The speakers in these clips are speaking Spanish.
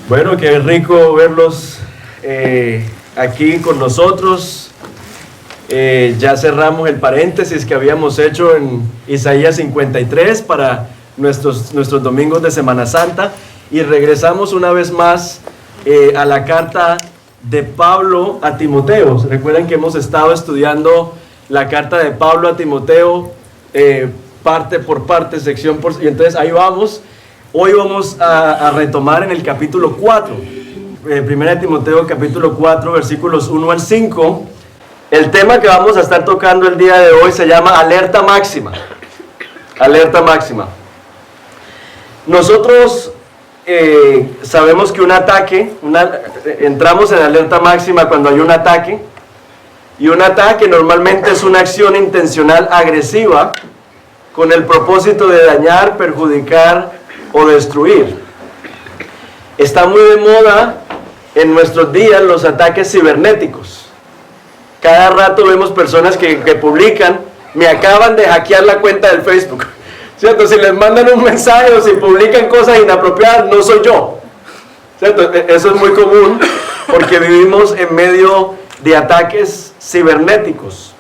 Bueno, qué rico verlos aquí con nosotros. Ya cerramos el paréntesis que habíamos hecho en Isaías 53 para nuestros domingos de Semana Santa y regresamos una vez más a la carta de Pablo a Timoteo. Recuerden que hemos estado estudiando la carta de Pablo a Timoteo parte por parte, sección por... Y entonces ahí vamos. Hoy vamos a retomar en el capítulo 4, 1 Timoteo capítulo 4, versículos 1 al 5. El tema que vamos a estar tocando el día de hoy se llama alerta máxima. Alerta máxima. Nosotros sabemos que un ataque, entramos en alerta máxima cuando hay un ataque, y un ataque normalmente es una acción intencional agresiva con el propósito de dañar, perjudicar o destruir. Está muy de moda en nuestros días los ataques cibernéticos. Cada rato vemos personas que publican: me acaban de hackear la cuenta del Facebook, ¿cierto? Si les mandan un mensaje o si publican cosas inapropiadas, no soy yo, ¿cierto? Eso es muy común porque vivimos en medio de ataques cibernéticos.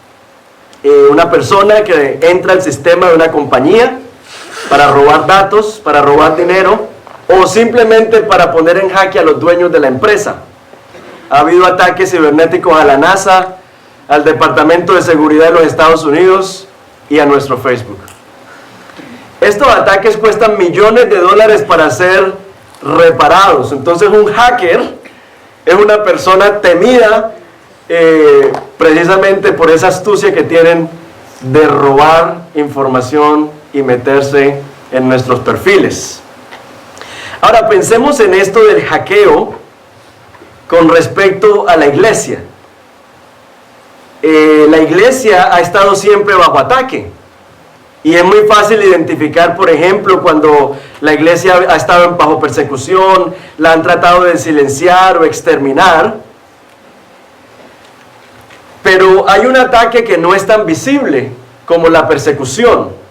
Una persona que entra al sistema de una compañía para robar datos, para robar dinero, o simplemente para poner en jaque a los dueños de la empresa. Ha habido ataques cibernéticos a la NASA, al Departamento de Seguridad de los Estados Unidos y a nuestro Facebook. Estos ataques cuestan millones de dólares para ser reparados. Entonces un hacker es una persona temida precisamente por esa astucia que tienen de robar información y meterse en nuestros perfiles. Ahora pensemos en esto del hackeo con respecto a la iglesia. La iglesia ha estado siempre bajo ataque y es muy fácil identificar, por ejemplo, cuando la iglesia ha estado bajo persecución, la han tratado de silenciar o exterminar. Pero hay un ataque que no es tan visible como la persecución.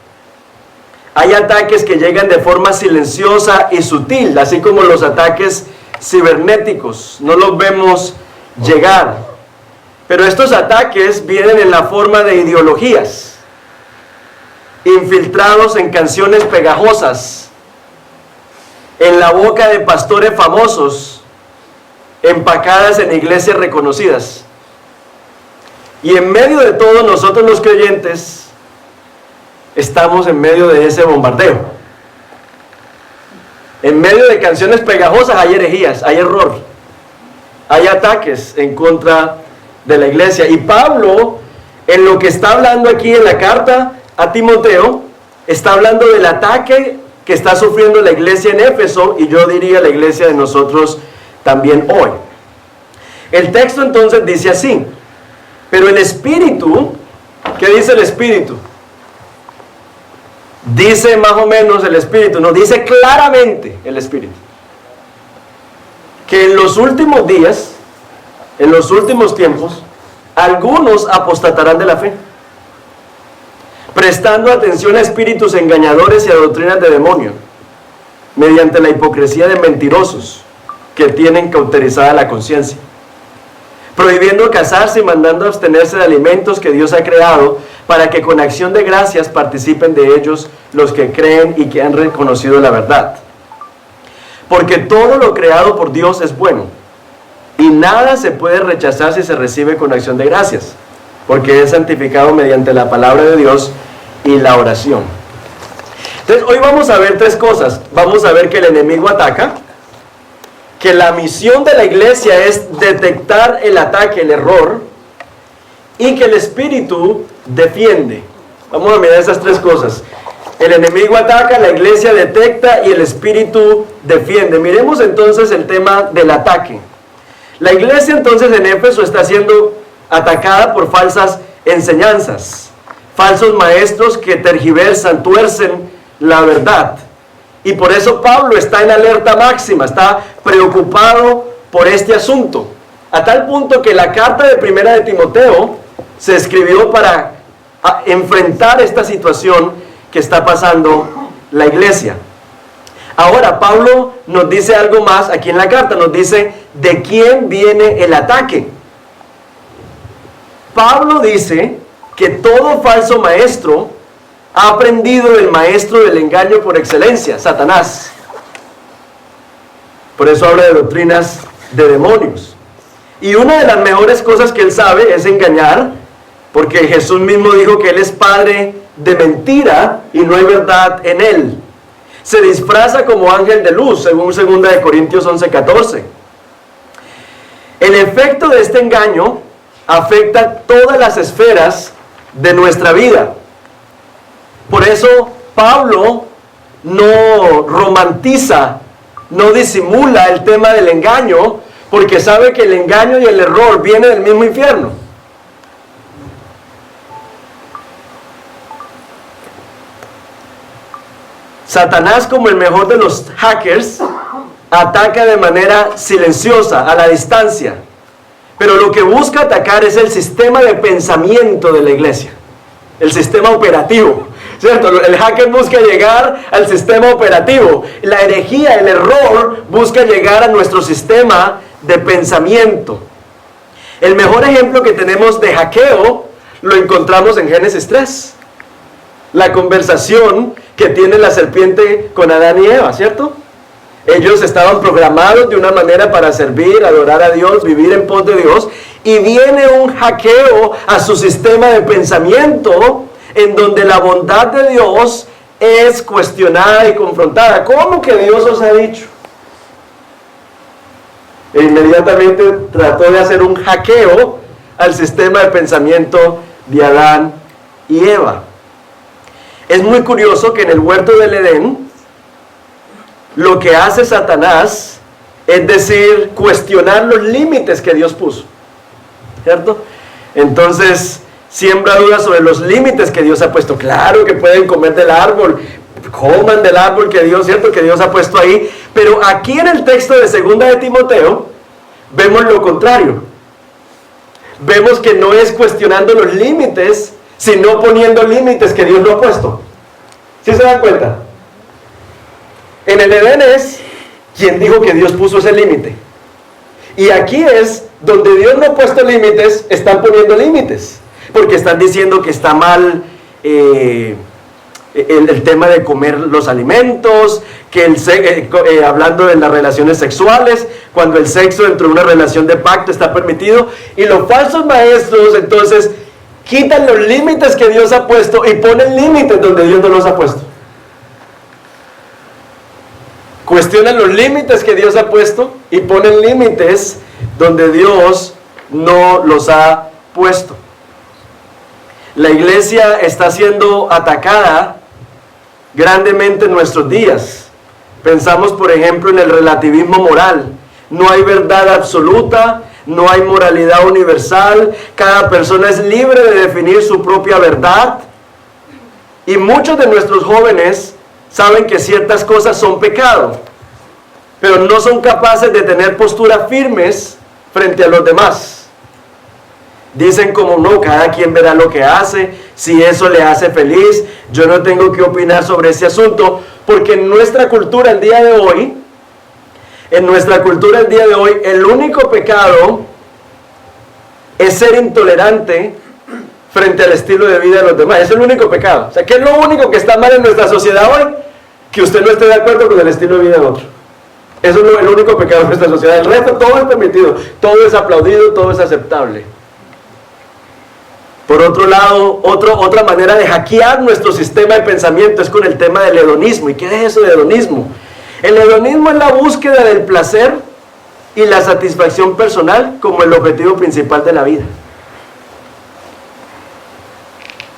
Hay ataques que llegan de forma silenciosa y sutil, así como los ataques cibernéticos. No los vemos llegar. Pero estos ataques vienen en la forma de ideologías, infiltrados en canciones pegajosas, en la boca de pastores famosos, empacadas en iglesias reconocidas. Y en medio de todo, nosotros los creyentes estamos en medio de ese bombardeo. En medio de canciones pegajosas hay herejías, hay error, hay ataques en contra de la iglesia. Y Pablo, en lo que está hablando aquí en la carta a Timoteo, está hablando del ataque que está sufriendo la iglesia en Éfeso, y yo diría la iglesia de nosotros también hoy. El texto entonces dice así: pero el Espíritu, ¿qué dice el Espíritu? Dice más o menos el Espíritu, no, dice claramente el Espíritu, que en los últimos días, en los últimos tiempos, algunos apostatarán de la fe, prestando atención a espíritus engañadores y a doctrinas de demonio, mediante la hipocresía de mentirosos que tienen cauterizada la conciencia, prohibiendo casarse y mandando abstenerse de alimentos que Dios ha creado, para que con acción de gracias participen de ellos los que creen y que han reconocido la verdad. Porque todo lo creado por Dios es bueno, y nada se puede rechazar si se recibe con acción de gracias, porque es santificado mediante la palabra de Dios y la oración. Entonces hoy vamos a ver tres cosas. Vamos a ver que el enemigo ataca, que la misión de la iglesia es detectar el ataque, el error, y que el Espíritu defiende. Vamos a mirar esas tres cosas. El enemigo ataca, la iglesia detecta y el Espíritu defiende. Miremos entonces el tema del ataque. La iglesia entonces en Éfeso está siendo atacada por falsas enseñanzas, falsos maestros que tergiversan, tuercen la verdad. Y por eso Pablo está en alerta máxima, está preocupado por este asunto, a tal punto que la carta de 1 de Timoteo se escribió para enfrentar esta situación que está pasando la iglesia. Ahora, Pablo nos dice algo más aquí en la carta, nos dice de quién viene el ataque. Pablo dice que todo falso maestro ha aprendido del maestro del engaño por excelencia, Satanás. Por eso habla de doctrinas de demonios. Y una de las mejores cosas que él sabe es engañar, porque Jesús mismo dijo que él es padre de mentira y no hay verdad en él. Se disfraza como ángel de luz, según 2 Corintios 11:14. El efecto de este engaño afecta todas las esferas de nuestra vida. Por eso Pablo no romantiza, no disimula el tema del engaño, porque sabe que el engaño y el error vienen del mismo infierno. Satanás, como el mejor de los hackers, ataca de manera silenciosa, a la distancia. Pero lo que busca atacar es el sistema de pensamiento de la iglesia, el sistema operativo, ¿cierto? El hacker busca llegar al sistema operativo. La herejía, el error, busca llegar a nuestro sistema de pensamiento. El mejor ejemplo que tenemos de hackeo lo encontramos en Génesis 3. La conversación que tiene la serpiente con Adán y Eva, ¿cierto? Ellos estaban programados de una manera para servir, adorar a Dios, vivir en pos de Dios, y viene un hackeo a su sistema de pensamiento en donde la bondad de Dios es cuestionada y confrontada. ¿Cómo que Dios os ha dicho? E inmediatamente trató de hacer un hackeo al sistema de pensamiento de Adán y Eva. Es muy curioso que en el huerto del Edén, lo que hace Satanás es decir, cuestionar los límites que Dios puso, ¿cierto? Entonces, siembra dudas sobre los límites que Dios ha puesto. Claro que pueden comer del árbol, coman del árbol que Dios, ¿cierto? Que Dios ha puesto ahí. Pero aquí en el texto de 2 de Timoteo, vemos lo contrario. Vemos que no es cuestionando los límites, sino poniendo límites que Dios no ha puesto. ¿Sí se dan cuenta? En el Edén es quien dijo que Dios puso ese límite. Y aquí es donde Dios no ha puesto límites, están poniendo límites. Porque están diciendo que está mal el tema de comer los alimentos, que hablando de las relaciones sexuales, cuando el sexo dentro de una relación de pacto está permitido. Y los falsos maestros entonces quitan los límites que Dios ha puesto y ponen límites donde Dios no los ha puesto. Cuestionan los límites que Dios ha puesto y ponen límites donde Dios no los ha puesto. La iglesia está siendo atacada grandemente en nuestros días. Pensamos, por ejemplo, en el relativismo moral. No hay verdad absoluta, no hay moralidad universal, cada persona es libre de definir su propia verdad. Y muchos de nuestros jóvenes saben que ciertas cosas son pecado, pero no son capaces de tener posturas firmes frente a los demás. Dicen como no, cada quien verá lo que hace, si eso le hace feliz, yo no tengo que opinar sobre ese asunto, porque en nuestra cultura el día de hoy, el único pecado es ser intolerante frente al estilo de vida de los demás. Es el único pecado. O sea, ¿qué es lo único que está mal en nuestra sociedad hoy? Que usted no esté de acuerdo con el estilo de vida de otro. Eso es el único pecado de nuestra sociedad. El resto todo es permitido, todo es aplaudido, todo es aceptable. Por otro lado, otra manera de hackear nuestro sistema de pensamiento es con el tema del hedonismo. ¿Y qué es eso de hedonismo? El hedonismo es la búsqueda del placer y la satisfacción personal como el objetivo principal de la vida.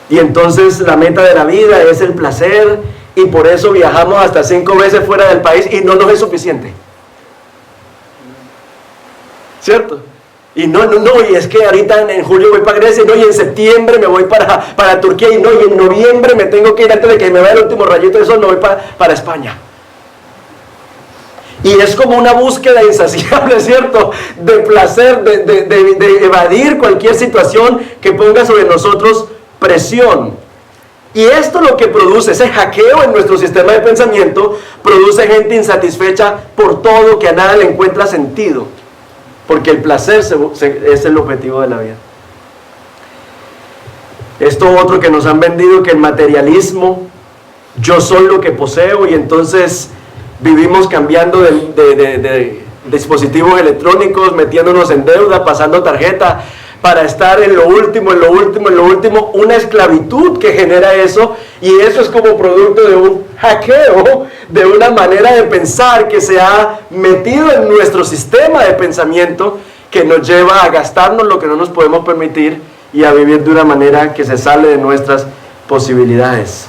Y entonces la meta de la vida es el placer, y por eso viajamos hasta 5 veces fuera del país y no nos es suficiente. ¿Cierto? Y y es que ahorita en julio voy para Grecia, y en septiembre me voy para Turquía, y en noviembre me tengo que ir antes de que me vaya el último rayito de sol, me voy para España. Y es como una búsqueda insaciable, ¿cierto? De placer, de evadir cualquier situación que ponga sobre nosotros presión. Y esto lo que produce, ese hackeo en nuestro sistema de pensamiento, produce gente insatisfecha por todo, que a nada le encuentra sentido, porque el placer es el objetivo de la vida. Esto otro que nos han vendido, que el materialismo, yo soy lo que poseo, y entonces vivimos cambiando de dispositivos electrónicos, metiéndonos en deuda, pasando tarjeta, para estar en lo último, una esclavitud que genera eso, y eso es como producto de un hackeo, de una manera de pensar que se ha metido en nuestro sistema de pensamiento, que nos lleva a gastarnos lo que no nos podemos permitir y a vivir de una manera que se sale de nuestras posibilidades.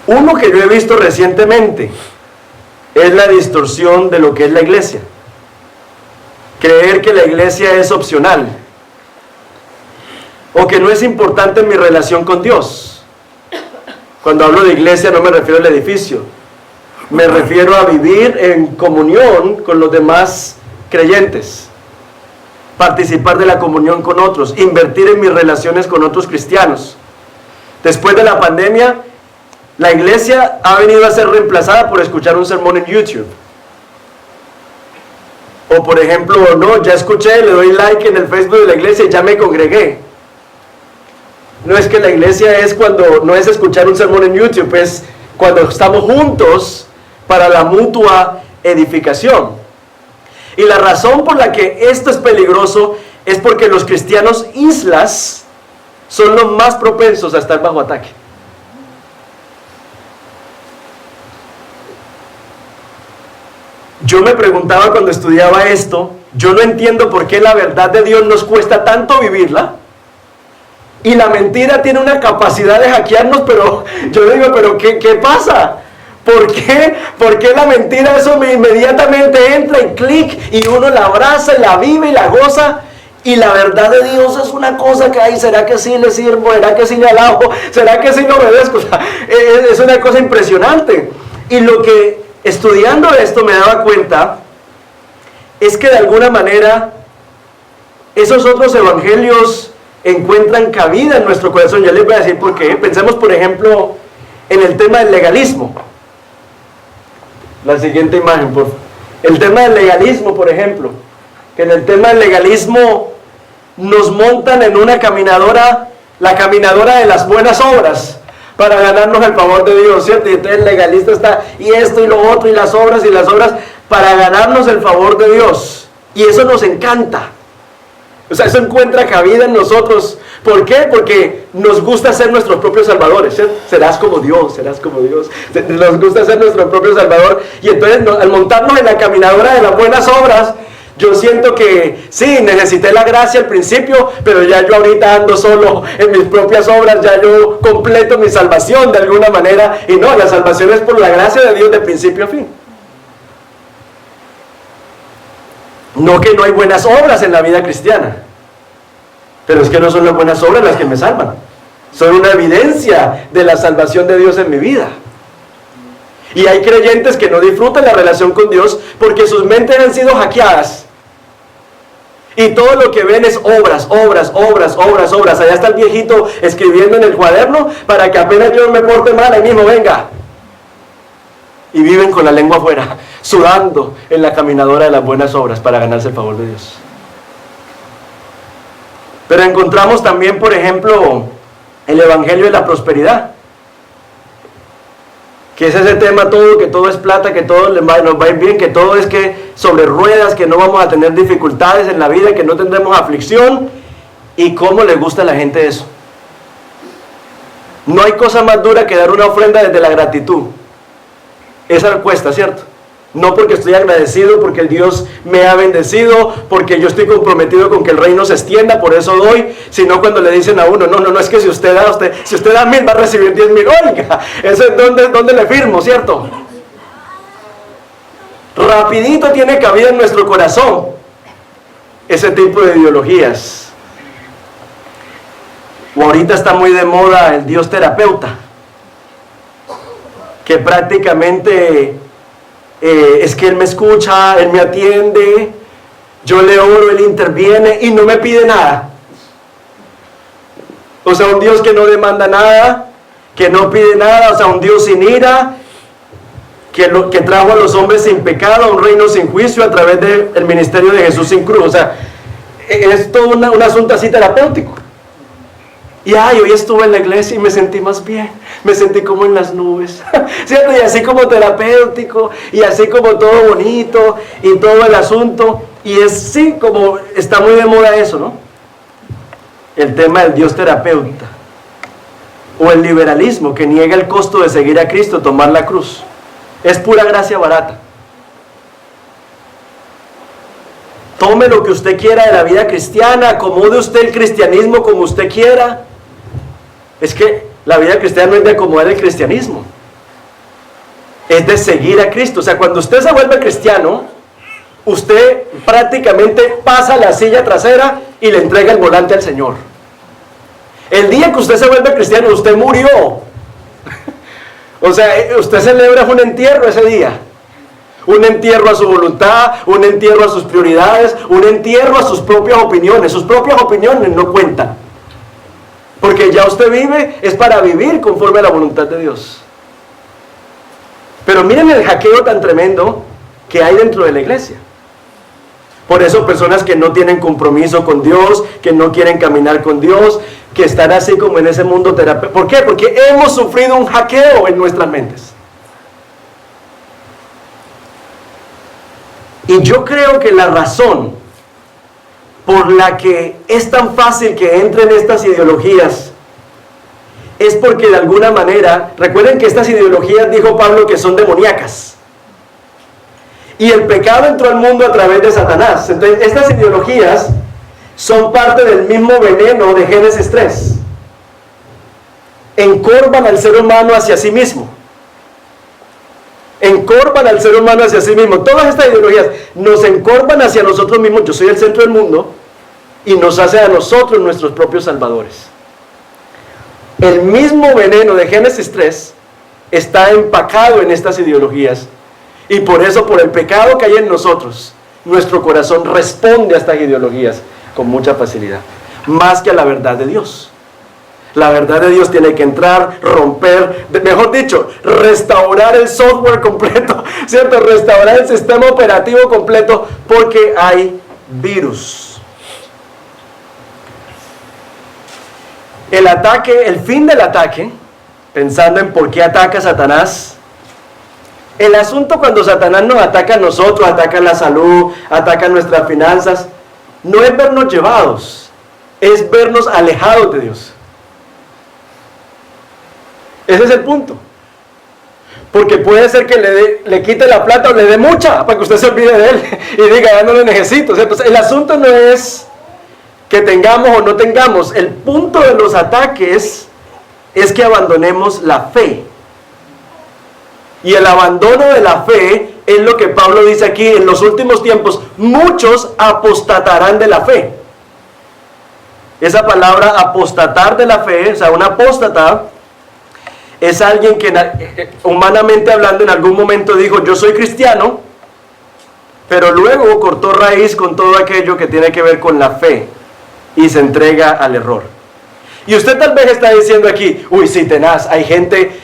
Uno que yo he visto recientemente es la distorsión de lo que es la iglesia. Creer que la iglesia es opcional, o que no es importante en mi relación con Dios. Cuando hablo de iglesia no me refiero al edificio, me refiero a vivir en comunión con los demás creyentes, participar de la comunión con otros, invertir en mis relaciones con otros cristianos. Después de la pandemia, la iglesia ha venido a ser reemplazada por escuchar un sermón en YouTube. O por ejemplo, no, ya escuché, le doy like en el Facebook de la iglesia y ya me congregué. No es que la iglesia es cuando, no es escuchar un sermón en YouTube, es cuando estamos juntos para la mutua edificación. Y la razón por la que esto es peligroso es porque los cristianos islas son los más propensos a estar bajo ataque. Yo me preguntaba cuando estudiaba esto, yo no entiendo por qué la verdad de Dios nos cuesta tanto vivirla, y la mentira tiene una capacidad de hackearnos, pero yo digo, pero ¿qué pasa? ¿Por qué? ¿Por qué la mentira eso inmediatamente entra y clic, y uno la abraza y la vive y la goza? Y la verdad de Dios es una cosa que hay, ¿será que sí le sirvo? ¿Será que sí le alabo? ¿Será que sí le obedezco? O sea, es una cosa impresionante. Y lo que estudiando esto me daba cuenta es que de alguna manera esos otros evangelios encuentran cabida en nuestro corazón. Ya les voy a decir por qué. Pensemos por ejemplo en el tema del legalismo. La siguiente imagen, por favor. El tema del legalismo, por ejemplo, que en el tema del legalismo nos montan en una caminadora, la caminadora de las buenas obras, para ganarnos el favor de Dios, ¿cierto? Y entonces el legalista está, y esto y lo otro, y las obras, para ganarnos el favor de Dios. Y eso nos encanta. O sea, eso encuentra cabida en nosotros. ¿Por qué? Porque nos gusta ser nuestros propios salvadores, ¿cierto? Serás como Dios, serás como Dios. Nos gusta ser nuestro propio salvador. Y entonces, al montarnos en la caminadora de las buenas obras, yo siento que sí, necesité la gracia al principio, pero ya yo ahorita ando solo en mis propias obras, ya yo completo mi salvación de alguna manera. Y no, la salvación es por la gracia de Dios de principio a fin. No que no hay buenas obras en la vida cristiana, pero es que no son las buenas obras las que me salvan. Son una evidencia de la salvación de Dios en mi vida. Y hay creyentes que no disfrutan la relación con Dios porque sus mentes han sido hackeadas. Y todo lo que ven es obras. Allá está el viejito escribiendo en el cuaderno para que apenas yo me porte mal, ahí mismo venga. Y viven con la lengua afuera, sudando en la caminadora de las buenas obras para ganarse el favor de Dios. Pero encontramos también, por ejemplo, el evangelio de la prosperidad, que es ese tema todo, que todo es plata, que todo nos va a ir bien, que todo es que sobre ruedas, que no vamos a tener dificultades en la vida, que no tendremos aflicción. ¿Y cómo le gusta a la gente eso? No hay cosa más dura que dar una ofrenda desde la gratitud. Esa cuesta, ¿cierto? No porque estoy agradecido, porque el Dios me ha bendecido, porque yo estoy comprometido con que el reino se extienda, por eso doy, sino cuando le dicen a uno, no, es que si usted da 1000 va a recibir 10,000, oiga, eso es donde le firmo, ¿cierto? Rapidito tiene cabida en nuestro corazón ese tipo de ideologías. O ahorita está muy de moda el Dios terapeuta, que prácticamente es que Él me escucha, Él me atiende, yo le oro, Él interviene y no me pide nada. O sea, un Dios que no demanda nada, que no pide nada, o sea, un Dios sin ira, que trajo a los hombres sin pecado, a un reino sin juicio a través del ministerio de Jesús sin cruz. O sea, es todo un asunto así terapéutico. Y hoy estuve en la iglesia y me sentí más bien, me sentí como en las nubes, ¿cierto? Y así como terapéutico, y así como todo bonito, y todo el asunto, y es sí, como está muy de moda eso, ¿no? El tema del Dios terapeuta, o el liberalismo que niega el costo de seguir a Cristo, tomar la cruz, es pura gracia barata. Tome lo que usted quiera de la vida cristiana, acomode usted el cristianismo como usted quiera. Es que la vida cristiana no es de acomodar el cristianismo, es de seguir a Cristo. O sea, cuando usted se vuelve cristiano, usted prácticamente pasa la silla trasera y le entrega el volante al Señor. El día que usted se vuelve cristiano, usted murió. O sea, usted celebra un entierro ese día. Un entierro a su voluntad, un entierro a sus prioridades, un entierro a sus propias opiniones. Sus propias opiniones no cuentan. Porque ya usted vive, es para vivir conforme a la voluntad de Dios. Pero miren el hackeo tan tremendo que hay dentro de la iglesia. Por eso personas que no tienen compromiso con Dios, que no quieren caminar con Dios, que están así como en ese mundo terapéutico. ¿Por qué? Porque hemos sufrido un hackeo en nuestras mentes. Y yo creo que la razón por la que es tan fácil que entren estas ideologías es porque de alguna manera, recuerden que estas ideologías, dijo Pablo, que son demoníacas. Y el pecado entró al mundo a través de Satanás. Entonces, estas ideologías son parte del mismo veneno de Génesis 3. Encorvan al ser humano hacia sí mismo. Encorvan al ser humano hacia sí mismo. Todas estas ideologías nos encorvan hacia nosotros mismos. Yo soy el centro del mundo. Y nos hace a nosotros nuestros propios salvadores. El mismo veneno de Génesis 3 está empacado en estas ideologías. Y por eso, por el pecado que hay en nosotros, nuestro corazón responde a estas ideologías con mucha facilidad. Más que a la verdad de Dios. La verdad de Dios tiene que entrar, romper, mejor dicho, restaurar el software completo, ¿cierto? Restaurar el sistema operativo completo, porque hay virus. El ataque, el fin del ataque, pensando en por qué ataca Satanás, el asunto cuando Satanás nos ataca a nosotros, ataca la salud, ataca nuestras finanzas, no es vernos llevados, es vernos alejados de Dios. Ese es el punto. Porque puede ser que le quite la plata o le dé mucha para que usted se olvide de él y diga, ya no lo necesito. Pues el asunto no es que tengamos o no tengamos. El punto de los ataques es que abandonemos la fe. Y el abandono de la fe es lo que Pablo dice aquí: en los últimos tiempos muchos apostatarán de la fe. Esa palabra apostatar de la fe, o sea, un apóstata, es alguien que humanamente hablando en algún momento dijo, yo soy cristiano, pero luego cortó raíz con todo aquello que tiene que ver con la fe y se entrega al error. Y usted tal vez está diciendo aquí, uy, sí, tenaz, hay gente,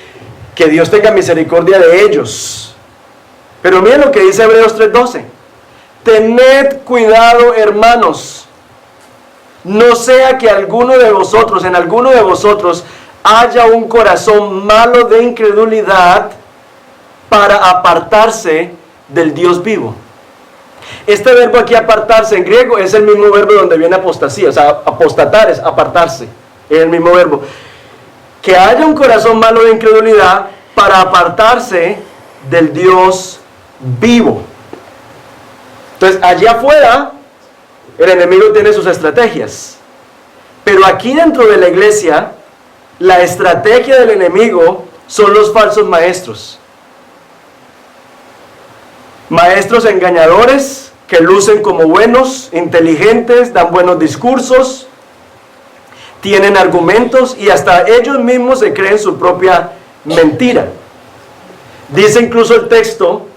que Dios tenga misericordia de ellos. Pero miren lo que dice Hebreos 3:12. Tened cuidado, hermanos, no sea que en alguno de vosotros haya un corazón malo de incredulidad para apartarse del Dios vivo. Este verbo aquí, apartarse, en griego es el mismo verbo donde viene apostasía. O sea, apostatar es apartarse, es el mismo verbo. Que haya un corazón malo de incredulidad para apartarse del Dios vivo. Entonces, allá afuera, el enemigo tiene sus estrategias. Pero aquí dentro de la iglesia, la estrategia del enemigo son los falsos maestros. Maestros engañadores que lucen como buenos, inteligentes, dan buenos discursos, tienen argumentos y hasta ellos mismos se creen su propia mentira. Dice incluso el texto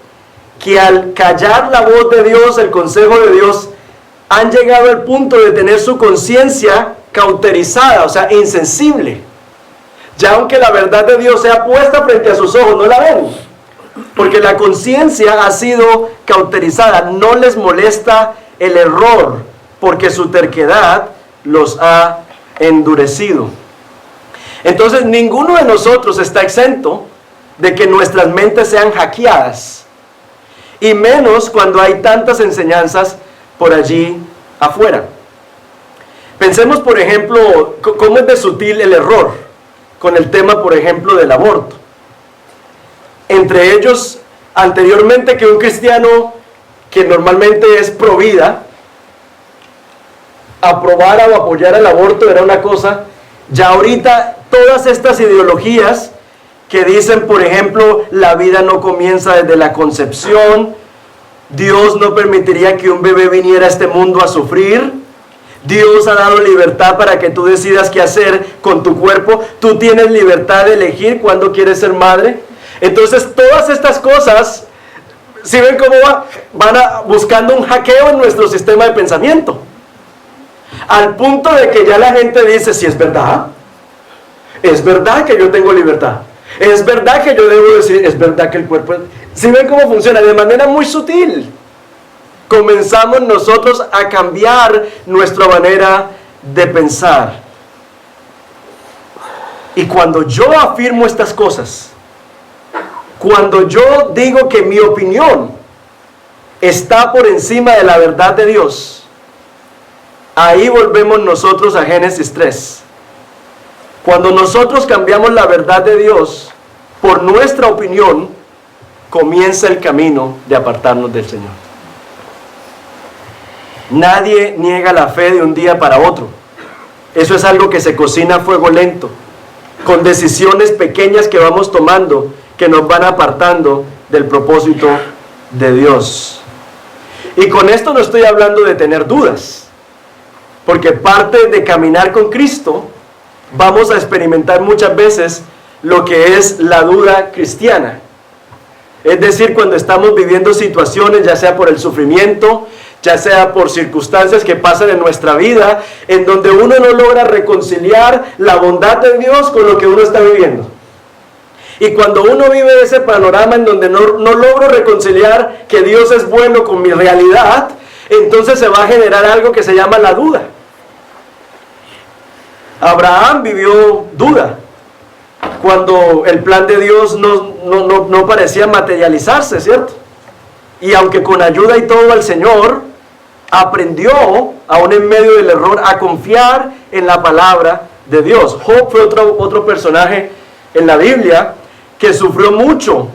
que al callar la voz de Dios, el consejo de Dios, han llegado al punto de tener su conciencia cauterizada, o sea, insensible. Ya aunque la verdad de Dios sea puesta frente a sus ojos, no la ven. Porque la conciencia ha sido cauterizada. No les molesta el error, porque su terquedad los ha endurecido. Entonces, ninguno de nosotros está exento de que nuestras mentes sean hackeadas. Y menos cuando hay tantas enseñanzas por allí afuera. Pensemos, por ejemplo, cómo es de sutil el error con el tema, por ejemplo, del aborto. Entre ellos, anteriormente, que un cristiano que normalmente es pro vida aprobara o apoyara el aborto era una cosa. Ya ahorita todas estas ideologías que dicen, por ejemplo, la vida no comienza desde la concepción, Dios no permitiría que un bebé viniera a este mundo a sufrir, Dios ha dado libertad para que tú decidas qué hacer con tu cuerpo, tú tienes libertad de elegir cuándo quieres ser madre. Entonces todas estas cosas, ¿sí ven cómo van buscando un hackeo en nuestro sistema de pensamiento? Al punto de que ya la gente dice, si es verdad que yo tengo libertad, es verdad que yo debo decir, es verdad que el cuerpo... ¿Sí ven cómo funciona? De manera muy sutil. Comenzamos nosotros a cambiar nuestra manera de pensar. Y cuando yo afirmo estas cosas, cuando yo digo que mi opinión está por encima de la verdad de Dios, ahí volvemos nosotros a Génesis 3. Cuando nosotros cambiamos la verdad de Dios por nuestra opinión, comienza el camino de apartarnos del Señor. Nadie niega la fe de un día para otro. Eso es algo que se cocina a fuego lento, con decisiones pequeñas que vamos tomando, que nos van apartando del propósito de Dios. Y con esto no estoy hablando de tener dudas, porque parte de caminar con Cristo, vamos a experimentar muchas veces lo que es la duda cristiana. Es decir, cuando estamos viviendo situaciones, ya sea por el sufrimiento, ya sea por circunstancias que pasan en nuestra vida, en donde uno no logra reconciliar la bondad de Dios con lo que uno está viviendo. Y cuando uno vive ese panorama en donde no logro reconciliar que Dios es bueno con mi realidad, entonces se va a generar algo que se llama la duda. Abraham vivió duda cuando el plan de Dios no parecía materializarse, ¿cierto? Y aunque con ayuda y todo al Señor, aprendió, aún en medio del error, a confiar en la palabra de Dios. Job fue otro personaje en la Biblia que sufrió mucho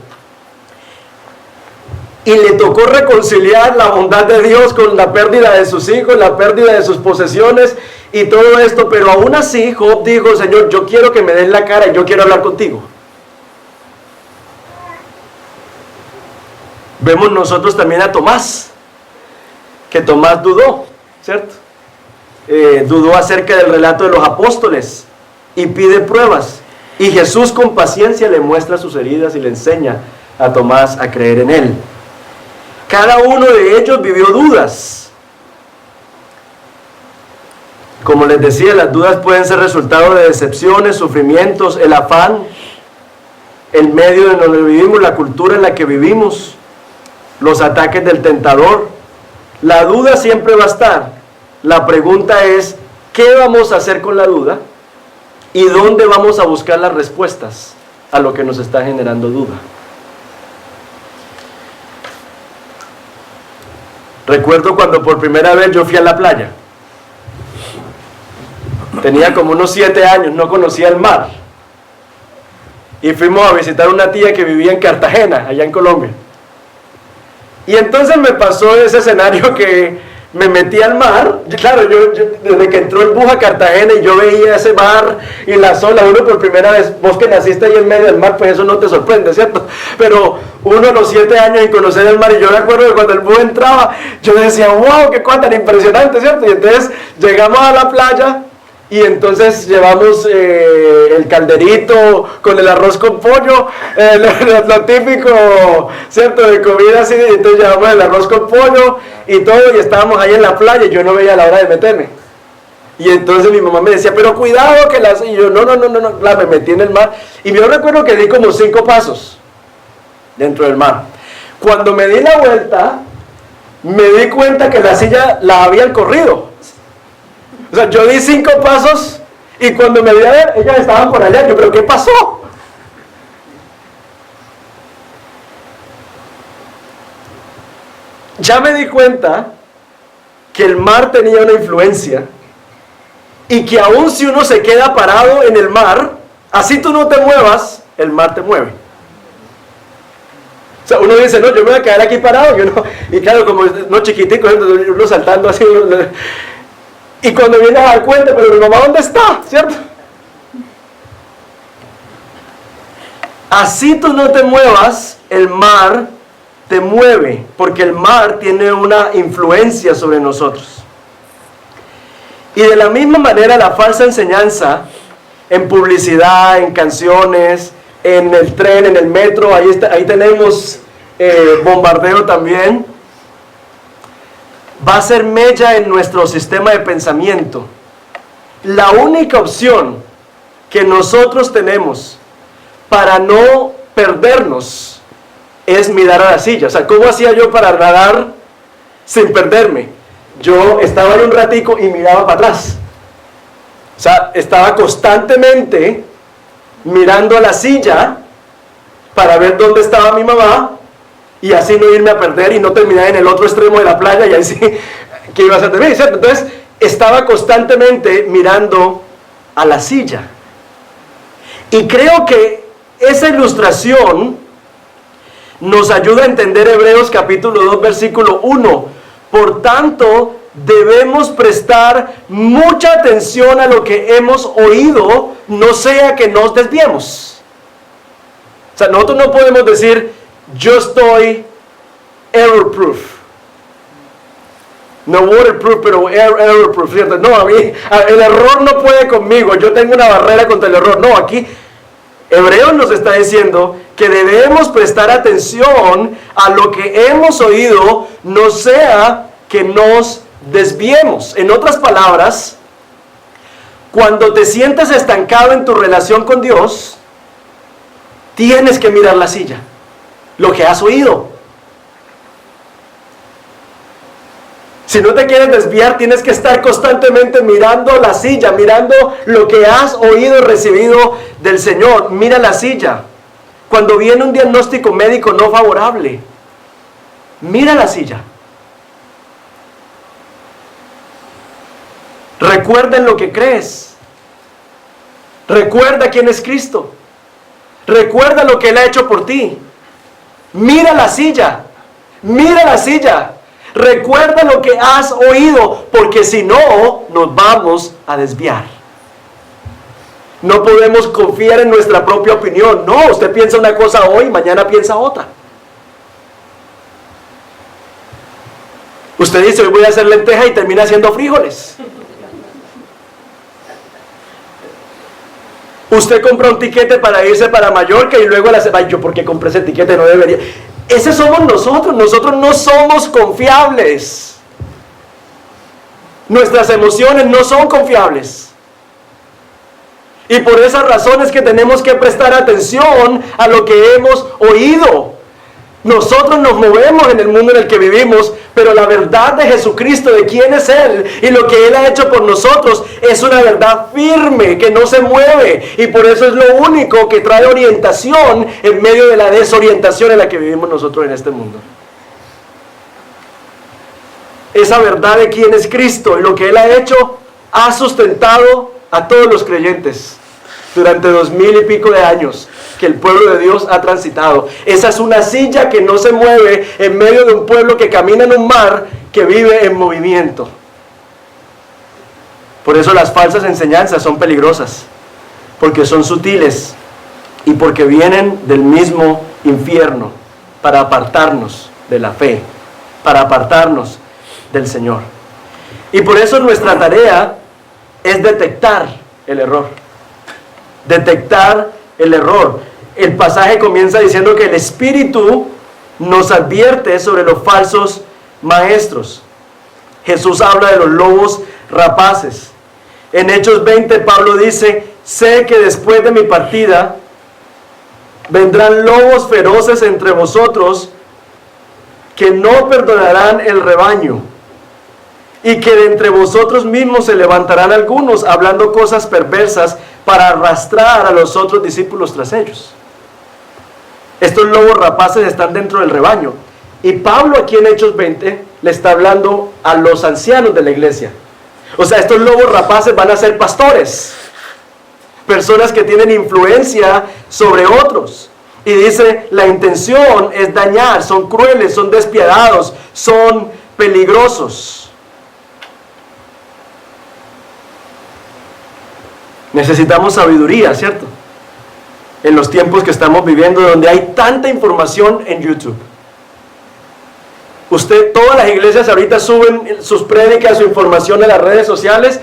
y le tocó reconciliar la bondad de Dios con la pérdida de sus hijos, la pérdida de sus posesiones y todo esto, pero aún así Job dijo, Señor, yo quiero que me des la cara y yo quiero hablar contigo. Vemos nosotros también a Tomás, que Tomás dudó, ¿cierto? Dudó acerca del relato de los apóstoles y pide pruebas. Y Jesús con paciencia le muestra sus heridas y le enseña a Tomás a creer en él. Cada uno de ellos vivió dudas. Como les decía, las dudas pueden ser resultado de decepciones, sufrimientos, el afán, el medio en donde vivimos, la cultura en la que vivimos, los ataques del tentador. La duda siempre va a estar. La pregunta es, ¿qué vamos a hacer con la duda? ¿Y dónde vamos a buscar las respuestas a lo que nos está generando duda? Recuerdo cuando por primera vez yo fui a la playa. Tenía como unos 7 años, no conocía el mar. Y fuimos a visitar una tía que vivía en Cartagena, allá en Colombia. Y entonces me pasó ese escenario que me metí al mar. Claro, yo desde que entró el bus a Cartagena y yo veía ese mar y la ola, uno por primera vez, vos que naciste ahí en medio del mar, pues eso no te sorprende, ¿cierto? Pero uno a los 7 años y conocer el mar, y yo me acuerdo que cuando el bus entraba, yo decía, wow, qué cosa tan impresionante, ¿cierto? Y entonces llegamos a la playa. Y entonces llevamos el calderito con el arroz con pollo, lo típico, ¿cierto? De comida así, y entonces llevamos el arroz con pollo y todo, y estábamos ahí en la playa y yo no veía la hora de meterme. Y entonces mi mamá me decía, pero cuidado que las... Y yo, no, me metí en el mar. Y yo recuerdo que di como 5 pasos dentro del mar. Cuando me di la vuelta, me di cuenta que la silla la habían corrido. O sea, yo di 5 pasos y cuando me di a ver, ellas estaban por allá. Yo, ¿pero qué pasó? Ya me di cuenta que el mar tenía una influencia y que aun si uno se queda parado en el mar, así tú no te muevas, el mar te mueve. O sea, uno dice, no, yo me voy a quedar aquí parado, y claro, como no chiquitico, uno saltando así, y cuando viene a dar cuenta, pero mi mamá, ¿dónde está? ¿Cierto? Así tú no te muevas, el mar te mueve, porque el mar tiene una influencia sobre nosotros. Y de la misma manera la falsa enseñanza en publicidad, en canciones, en el tren, en el metro, ahí tenemos bombardeo también, va a ser mella en nuestro sistema de pensamiento. La única opción que nosotros tenemos para no perdernos es mirar a la silla. O sea, ¿cómo hacía yo para nadar sin perderme? Yo estaba ahí un ratico y miraba para atrás. O sea, estaba constantemente mirando a la silla para ver dónde estaba mi mamá y así no irme a perder y no terminar en el otro extremo de la playa y ahí sí, ¿qué iba a hacer de mí? ¿Cierto? Entonces, estaba constantemente mirando a la silla. Y creo que esa ilustración nos ayuda a entender Hebreos capítulo 2, versículo 1. Por tanto, debemos prestar mucha atención a lo que hemos oído, no sea que nos desviemos. O sea, nosotros no podemos decir, yo estoy error proof. No waterproof, pero error proof, ¿cierto? No, a mí, el error no puede conmigo, yo tengo una barrera contra el error. No, aquí Hebreos nos está diciendo que debemos prestar atención a lo que hemos oído, no sea que nos desviemos. En otras palabras, cuando te sientes estancado en tu relación con Dios, tienes que mirar la silla, lo que has oído. Si no te quieres desviar, tienes que estar constantemente mirando la silla, mirando lo que has oído y recibido del Señor. Mira la silla. Cuando viene un diagnóstico médico no favorable, mira la silla. Recuerda en lo que crees. Recuerda quién es Cristo. Recuerda lo que Él ha hecho por ti. Mira la silla. Mira la silla. Recuerda lo que has oído, porque si no, nos vamos a desviar. No podemos confiar en nuestra propia opinión. No, usted piensa una cosa hoy, mañana piensa otra. Usted dice, hoy voy a hacer lenteja y termina haciendo frijoles. Usted compra un tiquete para irse para Mallorca y luego ay, yo porque compré ese tiquete, no debería. Ese somos nosotros no somos confiables. Nuestras emociones no son confiables. Y por esa razón es que tenemos que prestar atención a lo que hemos oído. Nosotros nos movemos en el mundo en el que vivimos, pero la verdad de Jesucristo, de quién es Él y lo que Él ha hecho por nosotros, es una verdad firme que no se mueve. Y por eso es lo único que trae orientación en medio de la desorientación en la que vivimos nosotros en este mundo. Esa verdad de quién es Cristo y lo que Él ha hecho ha sustentado a todos los creyentes durante 2000 y pico de años que el pueblo de Dios ha transitado. Esa es una silla que no se mueve en medio de un pueblo que camina en un mar que vive en movimiento. Por eso las falsas enseñanzas son peligrosas, porque son sutiles y porque vienen del mismo infierno para apartarnos de la fe, para apartarnos del Señor. Y por eso nuestra tarea es detectar el error. Detectar el error. El pasaje comienza diciendo que el Espíritu nos advierte sobre los falsos maestros. Jesús habla de los lobos rapaces. En Hechos 20 Pablo dice: sé que después de mi partida vendrán lobos feroces entre vosotros que no perdonarán el rebaño, y que de entre vosotros mismos se levantarán algunos hablando cosas perversas para arrastrar a los otros discípulos tras ellos. Estos lobos rapaces están dentro del rebaño. Y Pablo aquí en Hechos 20 le está hablando a los ancianos de la iglesia. O sea, estos lobos rapaces van a ser pastores, personas que tienen influencia sobre otros. Y dice, la intención es dañar, son crueles, son despiadados, son peligrosos. Necesitamos sabiduría, ¿cierto? En los tiempos que estamos viviendo, donde hay tanta información en YouTube. Todas las iglesias ahorita suben sus prédicas, su información en las redes sociales,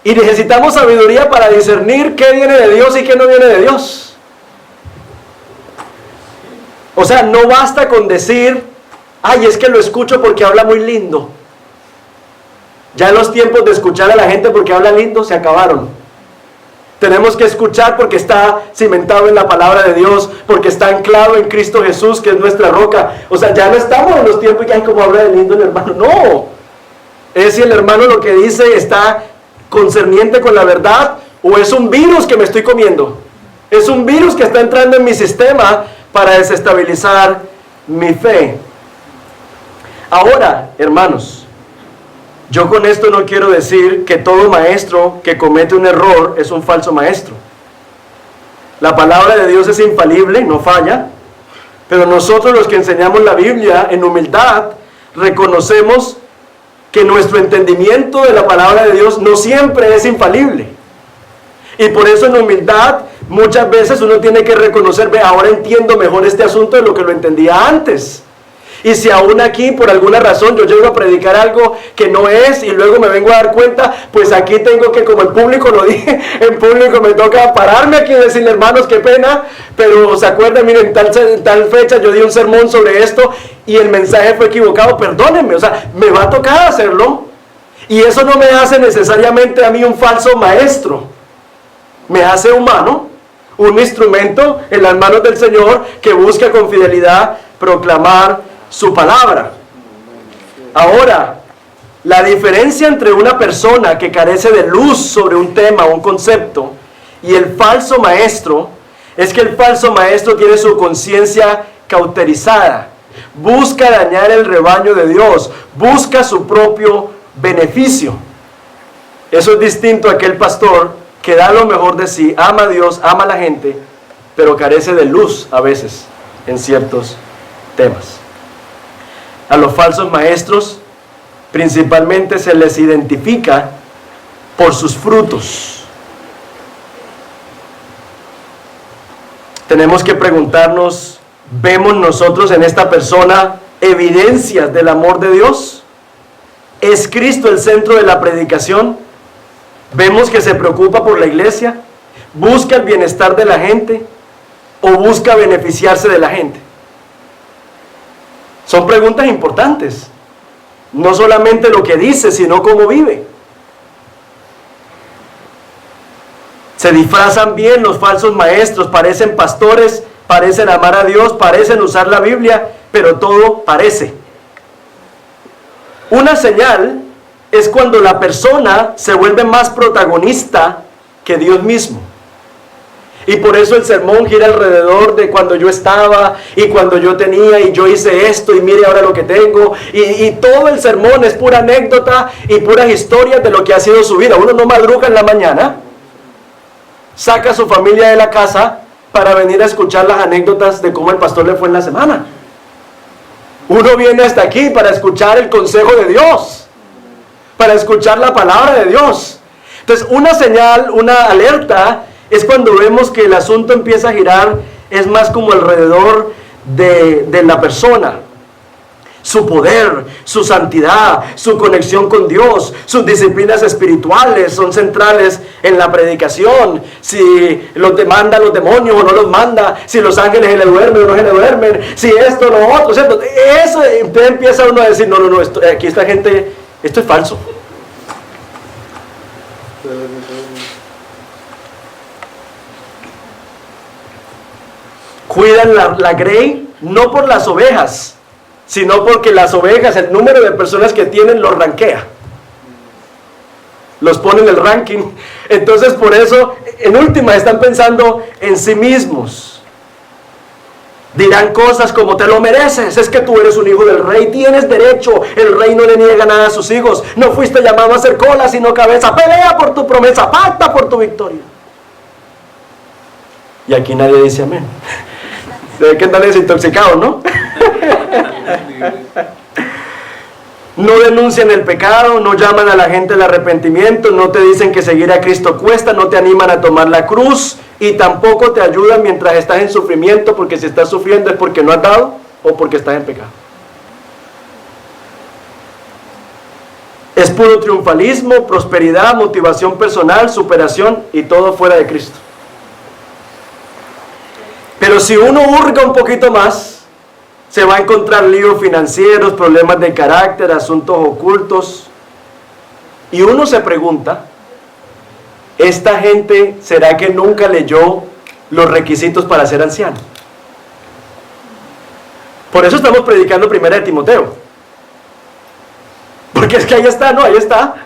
y necesitamos sabiduría para discernir qué viene de Dios y qué no viene de Dios. O sea, no basta con decir, ay, es que lo escucho porque habla muy lindo. Ya los tiempos de escuchar a la gente porque habla lindo se acabaron. Tenemos que escuchar porque está cimentado en la palabra de Dios, porque está anclado en Cristo Jesús, que es nuestra roca. O sea, ya no estamos en los tiempos que hay como habla de lindo el hermano. No. Es si el hermano lo que dice está concerniente con la verdad, o es un virus que me estoy comiendo. Es un virus que está entrando en mi sistema para desestabilizar mi fe. Ahora, hermanos, yo con esto no quiero decir que todo maestro que comete un error es un falso maestro. La palabra de Dios es infalible, no falla, pero nosotros los que enseñamos la Biblia en humildad reconocemos que nuestro entendimiento de la palabra de Dios no siempre es infalible. Y por eso en humildad muchas veces uno tiene que reconocer, ve, ahora entiendo mejor este asunto de lo que lo entendía antes. Y si aún aquí por alguna razón yo llego a predicar algo que no es y luego me vengo a dar cuenta, pues aquí tengo que, como el público lo dije, en público me toca pararme aquí y decirle, hermanos, qué pena, pero se acuerdan, miren, en tal fecha yo di un sermón sobre esto y el mensaje fue equivocado, perdónenme, o sea, me va a tocar hacerlo. Y eso no me hace necesariamente a mí un falso maestro, me hace humano, un instrumento en las manos del Señor que busca con fidelidad proclamar su palabra. Ahora, la diferencia entre una persona que carece de luz sobre un tema o un concepto y el falso maestro es que el falso maestro tiene su conciencia cauterizada, busca dañar el rebaño de Dios, busca su propio beneficio. Eso es distinto a aquel pastor que da lo mejor de sí, ama a Dios, ama a la gente, pero carece de luz a veces en ciertos temas. A los falsos maestros principalmente se les identifica por sus frutos. Tenemos que preguntarnos, ¿vemos nosotros en esta persona evidencias del amor de Dios? ¿Es Cristo el centro de la predicación? ¿Vemos que se preocupa por la iglesia? ¿Busca el bienestar de la gente? ¿O busca beneficiarse de la gente? Son preguntas importantes. No solamente lo que dice, sino cómo vive. Se disfrazan bien los falsos maestros, parecen pastores, parecen amar a Dios, parecen usar la Biblia, pero todo parece. Una señal es cuando la persona se vuelve más protagonista que Dios mismo. Y por eso el sermón gira alrededor de cuando yo estaba y cuando yo tenía y yo hice esto y mire ahora lo que tengo. Y todo el sermón es pura anécdota y puras historias de lo que ha sido su vida. Uno no madruga en la mañana, saca a su familia de la casa para venir a escuchar las anécdotas de cómo el pastor le fue en la semana. Uno viene hasta aquí para escuchar el consejo de Dios, para escuchar la palabra de Dios. Entonces, una señal, una alerta, es cuando vemos que el asunto empieza a girar, es más como alrededor de la persona. Su poder, su santidad, su conexión con Dios, sus disciplinas espirituales son centrales en la predicación. Si los manda los demonios o no los manda, si los ángeles se le duermen o no se le duermen, si esto o lo otro, ¿cierto? Eso empieza uno a decir, no, aquí esta gente, esto es falso. Cuidan la grey no por las ovejas, sino porque las ovejas, el número de personas que tienen, los rankea. Los pone en el ranking. Entonces por eso, en última, están pensando en sí mismos. Dirán cosas como: te lo mereces, es que tú eres un hijo del rey, tienes derecho, el rey no le niega nada a sus hijos, no fuiste llamado a ser cola sino cabeza, pelea por tu promesa, pacta por tu victoria. Y aquí nadie dice amén. Debe que andar desintoxicado, ¿no? No denuncian el pecado, no llaman a la gente al arrepentimiento, no te dicen que seguir a Cristo cuesta, no te animan a tomar la cruz y tampoco te ayudan mientras estás en sufrimiento, porque si estás sufriendo es porque no has dado o porque estás en pecado. Es puro triunfalismo, prosperidad, motivación personal, superación y todo fuera de Cristo. Pero si uno hurga un poquito más, se va a encontrar líos financieros, problemas de carácter, asuntos ocultos. Y uno se pregunta, ¿esta gente será que nunca leyó los requisitos para ser anciano? Por eso estamos predicando Primera de Timoteo. Porque es que ahí está, ¿no? Ahí está.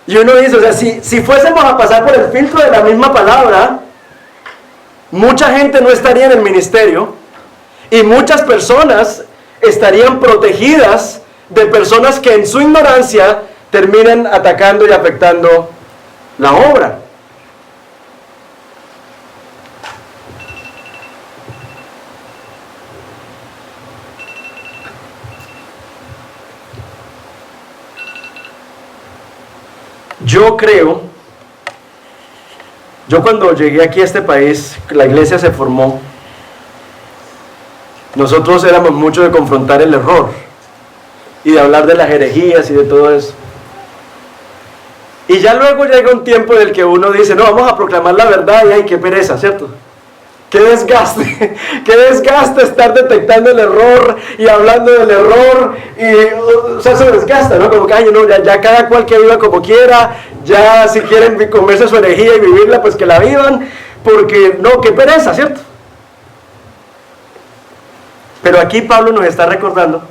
Y uno dice, o sea, si fuésemos a pasar por el filtro de la misma palabra, mucha gente no estaría en el ministerio. Y muchas personas estarían protegidas de personas que en su ignorancia terminan atacando y afectando la obra. Yo cuando llegué aquí a este país, la iglesia se formó. Nosotros éramos mucho de confrontar el error y de hablar de las herejías y de todo eso. Y ya luego llega un tiempo en el que uno dice, no, vamos a proclamar la verdad y ay, qué pereza, ¿cierto? Qué desgaste, qué desgaste estar detectando el error y hablando del error y, o sea, se desgasta, ¿no? Como que, ay, no, ya cada cual que viva como quiera, ya si quieren comerse su herejía y vivirla, pues que la vivan, porque no, qué pereza, ¿cierto? Pero aquí Pablo nos está recordando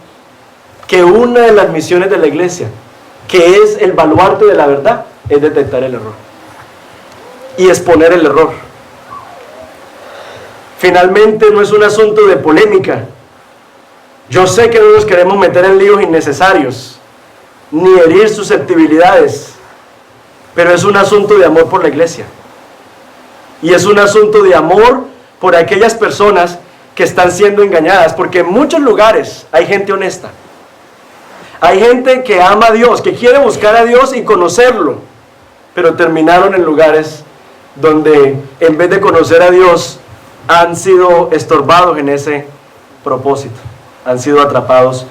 que una de las misiones de la iglesia, que es el baluarte de la verdad, es detectar el error y exponer el error. Finalmente no es un asunto de polémica. Yo sé que no nos queremos meter en líos innecesarios, ni herir susceptibilidades, pero es un asunto de amor por la iglesia. Y es un asunto de amor por aquellas personas que están siendo engañadas, porque en muchos lugares hay gente honesta, hay gente que ama a Dios, que quiere buscar a Dios y conocerlo, pero terminaron en lugares donde en vez de conocer a Dios han sido estorbados en ese propósito, han sido atrapados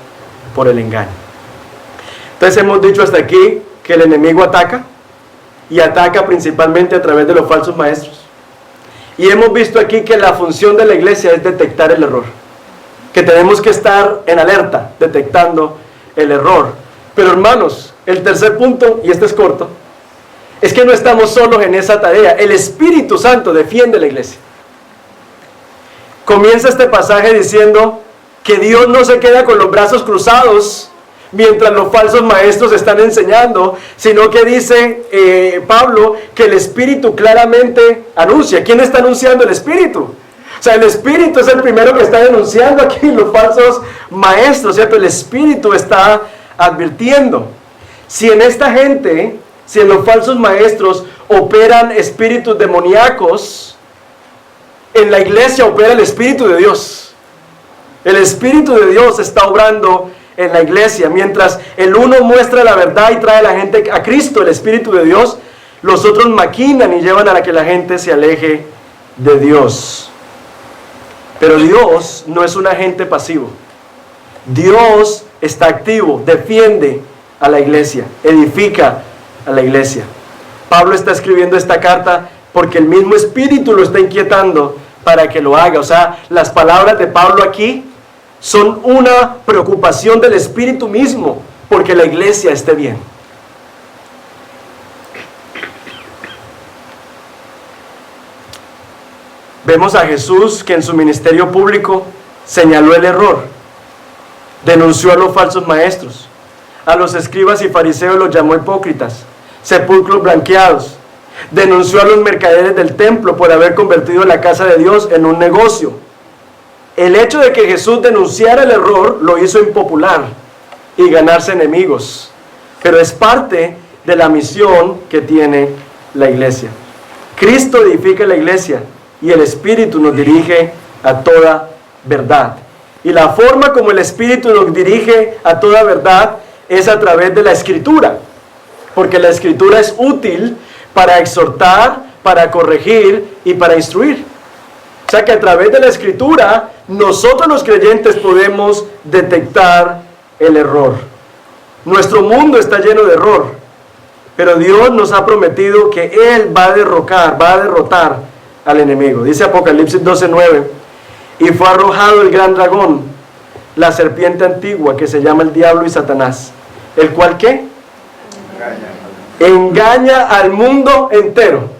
por el engaño. Entonces hemos dicho hasta aquí que el enemigo ataca, y ataca principalmente a través de los falsos maestros. Y hemos visto aquí que la función de la iglesia es detectar el error, que tenemos que estar en alerta, detectando el error. Pero hermanos, el tercer punto, y este es corto, es que no estamos solos en esa tarea. El Espíritu Santo defiende la iglesia. Comienza este pasaje diciendo que Dios no se queda con los brazos cruzados mientras los falsos maestros están enseñando, sino que dice Pablo que el Espíritu claramente anuncia. ¿Quién está anunciando? El Espíritu. O sea, el Espíritu es el primero que está denunciando aquí los falsos maestros, ¿cierto? El Espíritu está advirtiendo. Si en esta gente, si en los falsos maestros operan espíritus demoníacos, en la iglesia opera el Espíritu de Dios. El Espíritu de Dios está obrando en la iglesia. Mientras el uno muestra la verdad y trae a la gente a Cristo, el Espíritu de Dios, los otros maquinan y llevan a que la gente se aleje de Dios. Pero Dios no es un agente pasivo. Dios está activo, defiende a la iglesia, edifica a la iglesia. Pablo está escribiendo esta carta porque el mismo Espíritu lo está inquietando para que lo haga. O sea, las palabras de Pablo aquí son una preocupación del Espíritu mismo, porque la iglesia esté bien. Vemos a Jesús que en su ministerio público señaló el error, denunció a los falsos maestros, a los escribas y fariseos los llamó hipócritas, sepulcros blanqueados, denunció a los mercaderes del templo por haber convertido la casa de Dios en un negocio. El hecho de que Jesús denunciara el error lo hizo impopular y ganarse enemigos, pero es parte de la misión que tiene la iglesia. Cristo edifica la iglesia y el Espíritu nos dirige a toda verdad. Y la forma como el Espíritu nos dirige a toda verdad es a través de la Escritura, porque la Escritura es útil para exhortar, para corregir y para instruir. O sea que a través de la Escritura nosotros los creyentes podemos detectar el error. Nuestro mundo está lleno de error, pero Dios nos ha prometido que Él va a derrotar al enemigo. Dice Apocalipsis 12:9, y fue arrojado el gran dragón, la serpiente antigua que se llama el diablo y Satanás, el cual ¿qué? Engaña al mundo entero.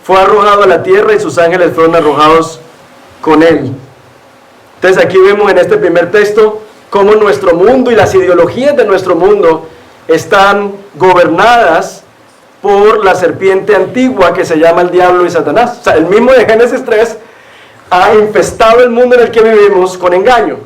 Fue arrojado a la tierra y sus ángeles fueron arrojados con él. Entonces aquí vemos en este primer texto cómo nuestro mundo y las ideologías de nuestro mundo están gobernadas por la serpiente antigua que se llama el diablo y Satanás. O sea, el mismo de Génesis 3 ha infestado el mundo en el que vivimos con engaño.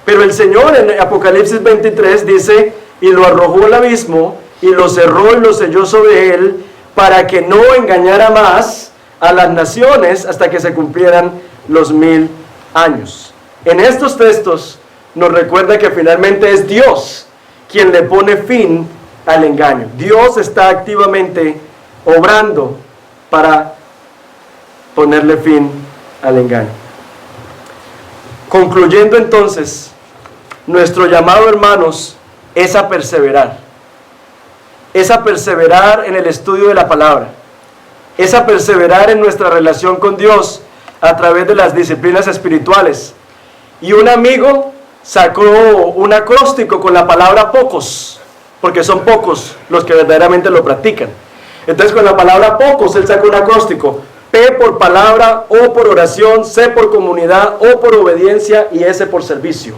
Pero el Señor en Apocalipsis 23 dice, y lo arrojó al abismo, y lo cerró y lo selló sobre él, para que no engañara más a las naciones hasta que se cumplieran los 1000 años. En estos textos nos recuerda que finalmente es Dios quien le pone fin al engaño. Dios está activamente obrando para ponerle fin al engaño. Concluyendo entonces, nuestro llamado, hermanos, es a perseverar. Es a perseverar en el estudio de la palabra. Es a perseverar en nuestra relación con Dios a través de las disciplinas espirituales. Y un amigo sacó un acróstico con la palabra pocos, porque son pocos los que verdaderamente lo practican. Entonces con la palabra pocos él sacó un acróstico: P por palabra, O por oración, C por comunidad, O por obediencia y S por servicio.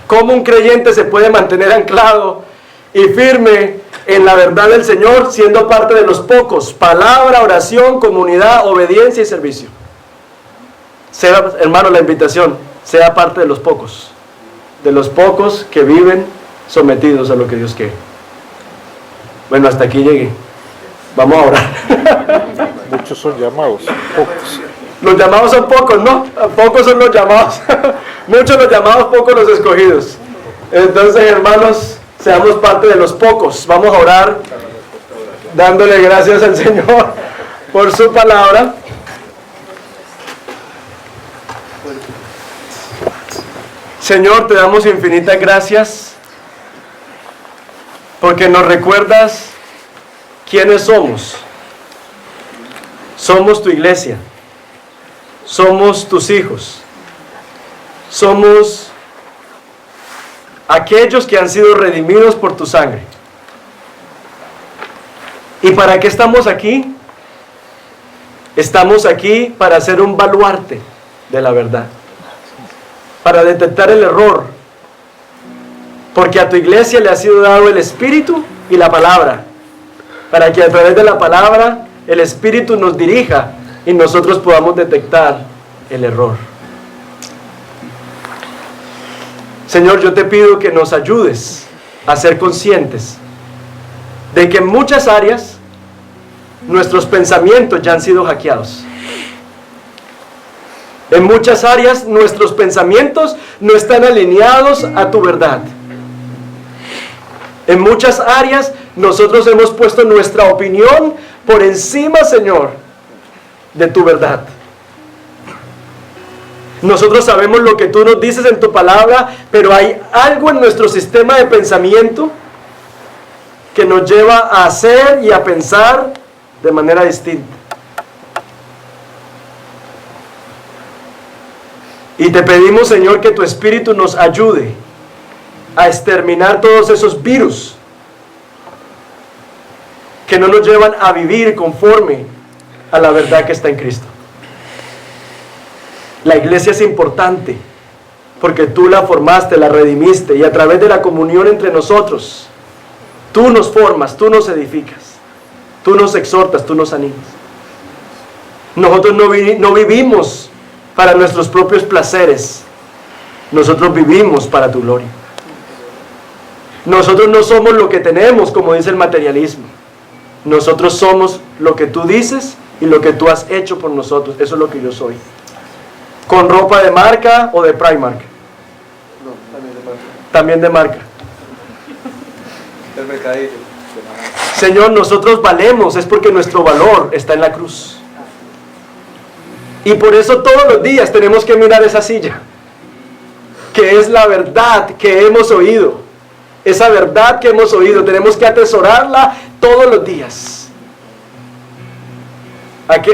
¿Cómo un creyente se puede mantener anclado y firme en la verdad del Señor siendo parte de los pocos? Palabra, oración, comunidad, obediencia y servicio. Sea, hermano, la invitación, sea parte de los pocos que viven sometidos a lo que Dios quiere. Bueno, hasta aquí llegué. Vamos a orar. Muchos son llamados, pocos. Los llamados son pocos, ¿no? Pocos son los llamados. Muchos los llamados, pocos los escogidos. Entonces, hermanos, seamos parte de los pocos. Vamos a orar dándole gracias al Señor por su palabra. Señor, te damos infinitas gracias porque nos recuerdas quiénes somos. Somos tu iglesia. Somos tus hijos. Somos aquellos que han sido redimidos por tu sangre. ¿Y para qué estamos aquí? Estamos aquí para ser un baluarte de la verdad, para detectar el error, porque a tu iglesia le ha sido dado el Espíritu y la palabra, para que a través de la palabra el Espíritu nos dirija y nosotros podamos detectar el error. Señor, yo te pido que nos ayudes a ser conscientes de que en muchas áreas nuestros pensamientos ya han sido hackeados. En muchas áreas nuestros pensamientos no están alineados a tu verdad. En muchas áreas nosotros hemos puesto nuestra opinión por encima, Señor, de tu verdad. Nosotros sabemos lo que tú nos dices en tu palabra, pero hay algo en nuestro sistema de pensamiento que nos lleva a hacer y a pensar de manera distinta. Y te pedimos, Señor, que tu Espíritu nos ayude a exterminar todos esos virus que no nos llevan a vivir conforme a la verdad que está en Cristo. La iglesia es importante porque tú la formaste, la redimiste, y a través de la comunión entre nosotros, tú nos formas, tú nos edificas, tú nos exhortas, tú nos animas. Nosotros no vivimos para nuestros propios placeres, nosotros vivimos para tu gloria. Nosotros no somos lo que tenemos, como dice el materialismo. Nosotros somos lo que tú dices y lo que tú has hecho por nosotros. Eso es lo que yo soy. ¿Con ropa de marca o de Primark? No, también de marca. También de marca. El mercadillo. Señor, nosotros valemos, es porque nuestro valor está en la cruz. Y por eso todos los días tenemos que mirar esa silla, que es la verdad que hemos oído. Esa verdad que hemos oído, tenemos que atesorarla todos los días.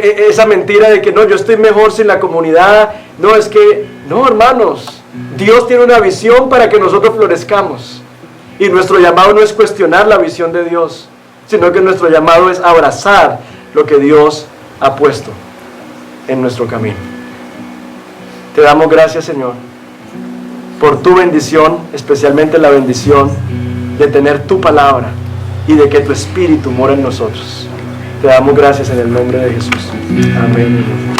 Esa mentira de que no, yo estoy mejor sin la comunidad. No, es que, no, hermanos, Dios tiene una visión para que nosotros florezcamos. Y nuestro llamado no es cuestionar la visión de Dios, sino que nuestro llamado es abrazar lo que Dios ha puesto en nuestro camino. Te damos gracias, Señor, por tu bendición, especialmente la bendición de tener tu palabra y de que tu Espíritu mora en nosotros. Te damos gracias en el nombre de Jesús. Amén.